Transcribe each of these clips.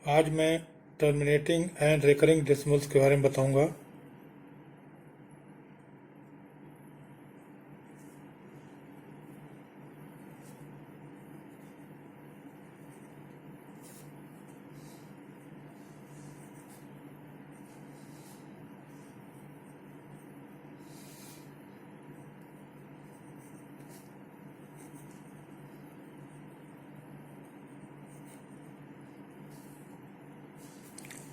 आज मैं terminating and recurring decimals के बारे में बताऊंगा।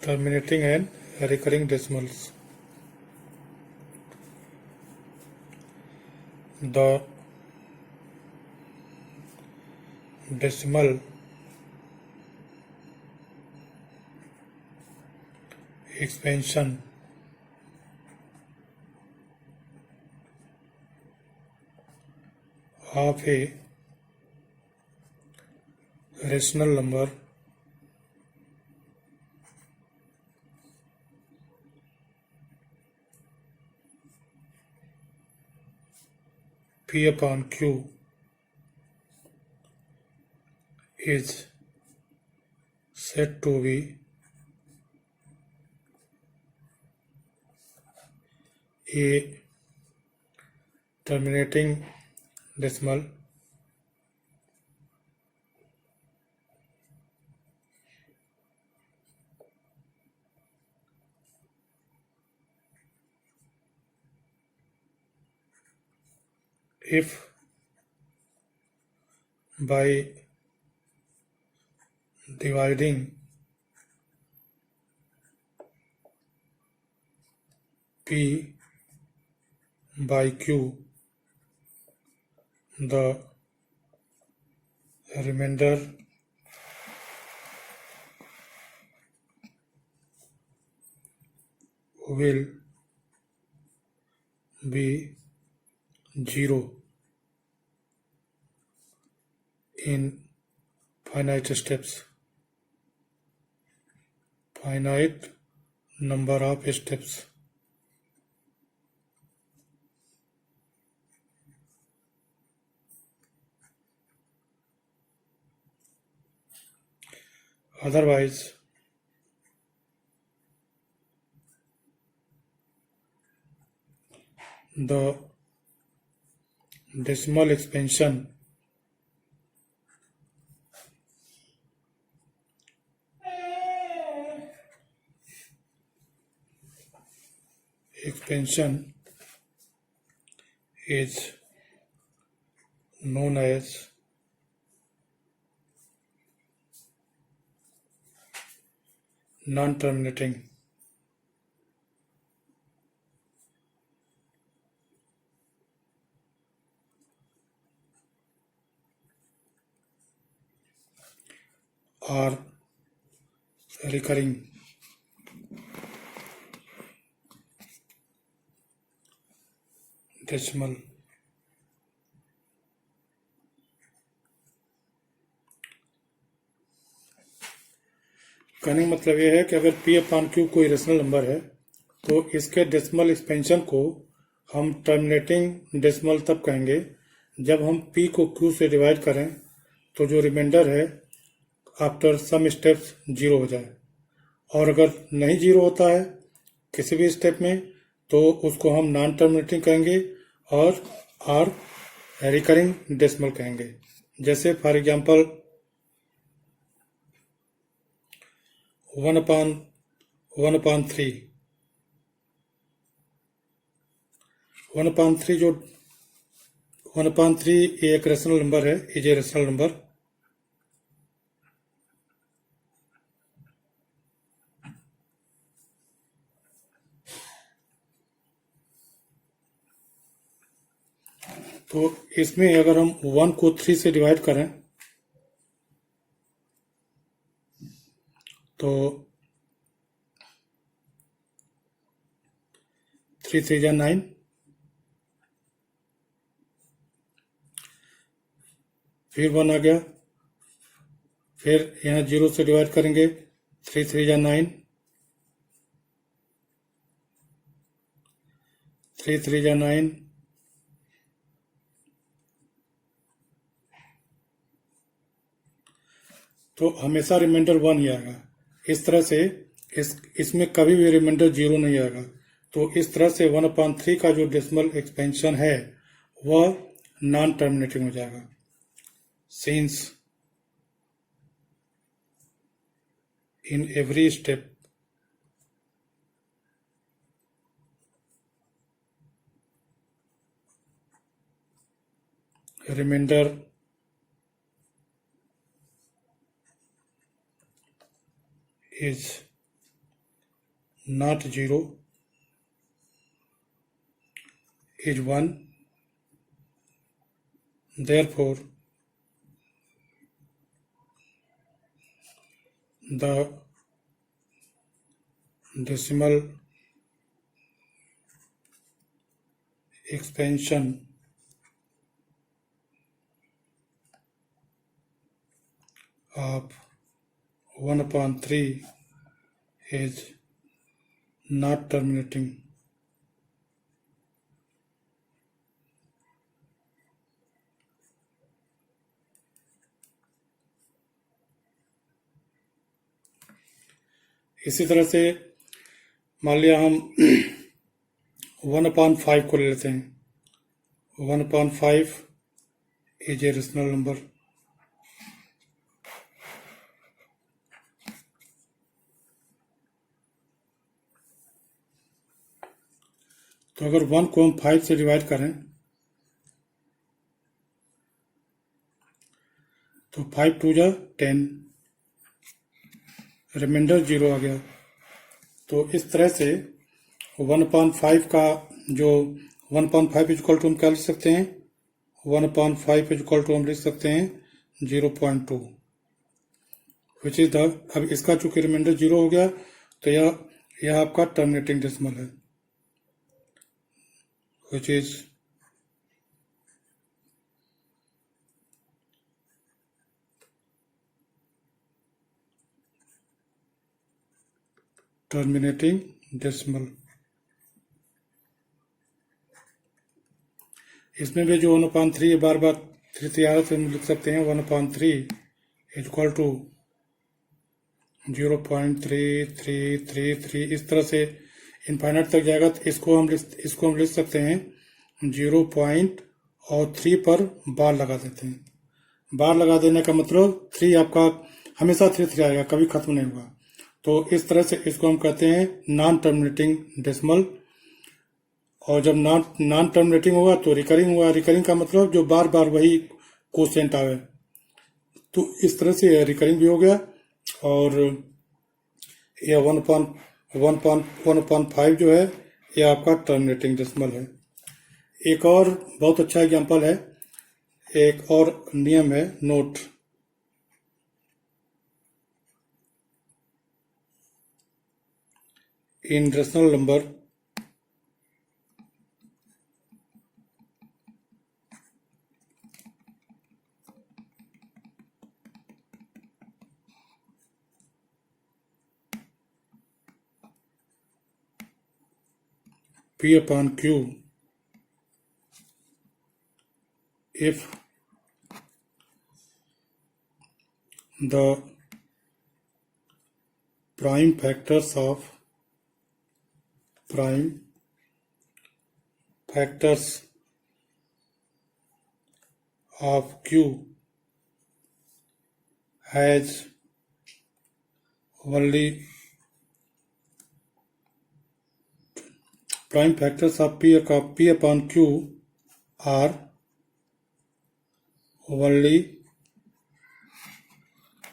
Terminating and recurring decimals. The decimal expansion of a rational number P upon Q is said to be a terminating decimal if by dividing P by Q, the remainder will be 0 in finite steps, finite number of steps. Otherwise, the decimal expansion is known as non-terminating. Or recurring. Decimal. कहने का मतलब यह है कि अगर P upon Q कोई rational number है तो इसके डेसिमल एक्सपेंशन को हम टर्मिनेटिंग डेसिमल तब कहेंगे जब हम P को Q से डिवाइड करें तो जो रिमाइंडर है आफ्टर सम स्टेप्स 0 हो जाए, और अगर नहीं 0 होता है किसी भी स्टेप में तो उसको हम नॉन टर्मिनेटिंग कहेंगे और रिकरिंग डेसिमल कहेंगे। जैसे फॉर एग्जांपल 1/3 जो 1/3 एक रेशनल नंबर है, इज ए रेशनल नंबर। तो इसमें अगर हम 1 को 3 से डिवाइड करें तो 3 3 जा 9, फिर 1 आ गया, फिर यहाँ 0 से डिवाइड करेंगे 3 3 जा 9, 3 3 जा 9, तो हमेशा रिमाइंडर 1 ही आएगा। इस तरह से इसमें कभी भी रिमाइंडर 0 नहीं आएगा। तो इस तरह से 1/3 का जो डेसिमल एक्सपेंशन है वह नॉन टर्मिनेटिंग हो जाएगा। Since in every step remainder is not 0, is 1, therefore the decimal expansion of 1/3 is not terminating. इसी तरह से मान लिया हम 1/5 को ले लेते हैं। 1/5 इज ए रेशनल नंबर। तो अगर 1 को हम 5 से डिवाइड करें तो 5 2 जा 10, रिमाइंडर 0 आ गया। तो इस तरह से 1/5 का जो 1/5 इक्वल टू हम क्या लिख सकते हैं, 1/5 इक्वल टू हम लिख सकते हैं 0.2, विच इज द, अब इसका चूंकि रिमाइंडर 0 हो गया तो यह आपका टर्मिनेटिंग डेसिमल है, which is terminating decimal। इसमें भी जो 1/3 बार बार 3 से हम लिख सकते हैं 1/3 इक्वल टू 0.3333, इस तरह से इनफाइनाइट तक जाएगा। तो इसको हम लिख सकते हैं 0.3 पर बार लगा देते हैं। बार लगा देने का मतलब 3 आपका हमेशा 3 आएगा, कभी खत्म नहीं होगा। तो इस तरह से इसको हम कहते हैं नॉन टर्मिनेटिंग डेसिमल। और जब नॉन टर्मिनेटिंग होगा तो रिकरिंग होगा। रिकरिंग का मतलब जो बार बार वही कोसेंट आवे। तो इस तरह से रिकरिंग भी हो गया और यह 1/5 जो है यह आपका टर्मिनेटिंग डेसिमल है। एक और बहुत अच्छा एग्जांपल है, एक और नियम है, note. In rational number P/Q, if the prime factors of Q has only prime factors of P/Q are only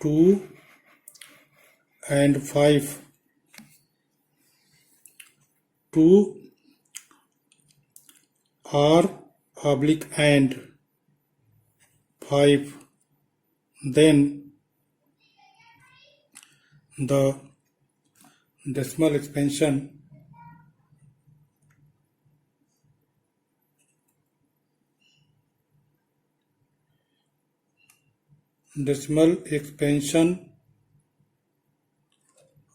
2 and 5, 2 R/and 5, then the decimal expansion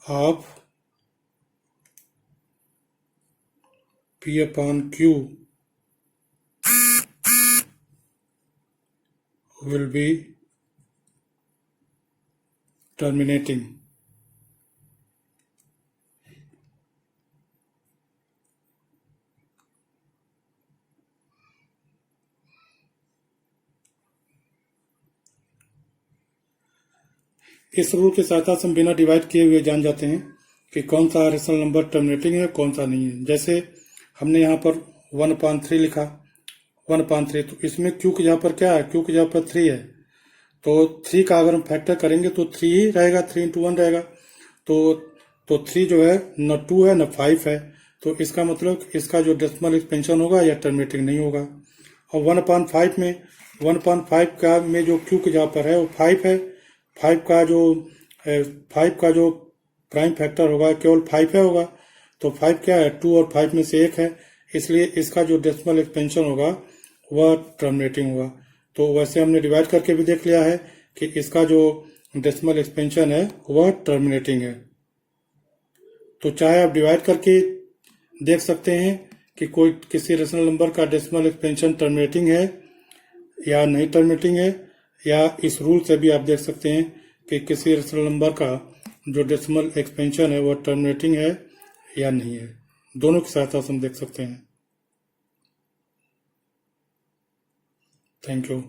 of P/Q will be terminating। इस rule की सहायता से हम बिना divide किए हुए जान जाते हैं कि कौन सा रेशनल नंबर टर्मिनेटिंग है, कौन सा नहीं है। जैसे हमने यहाँ पर 1/3 लिखा, 1/3, तो इसमें क्यू की जगह पर क्या है, क्यू की जगह पर 3 है, तो 3 का अगर हम फैक्टर करेंगे तो 3 ही रहेगा, 3 into 1 रहेगा। तो 3 जो है न 2 है न 5 है, तो इसका मतलब इसका जो डेसिमल एक्सपेंशन होगा या टर्मिनेटिंग नहीं होगा। और 1/5 में 1/5 का में जो क्यू की जगह पर है वो 5 है, 5 का जो प्राइम फैक्टर होगा केवल 5 है होगा, तो 5 क्या है, 2 और 5 में से एक है, इसलिए इसका जो डेसिमल एक्सपेंशन होगा वह टर्मिनेटिंग होगा। तो वैसे हमने डिवाइड करके भी देख लिया है कि इसका जो डेसिमल एक्सपेंशन है वह टर्मिनेटिंग है। तो चाहे आप डिवाइड करके देख सकते हैं कि कोई किसी रेशनल नंबर का डेसिमल एक्सपेंशन टर्मिनेटिंग है या नहीं टर्मिनेटिंग है, या इस रूल से भी आप देख सकते हैं कि किसी रेशनल नंबर का जो डेसिमल एक्सपेंशन है वह टर्मिनेटिंग है या नहीं है। दोनों की सहायता से हम देख सकते हैं। Thank you.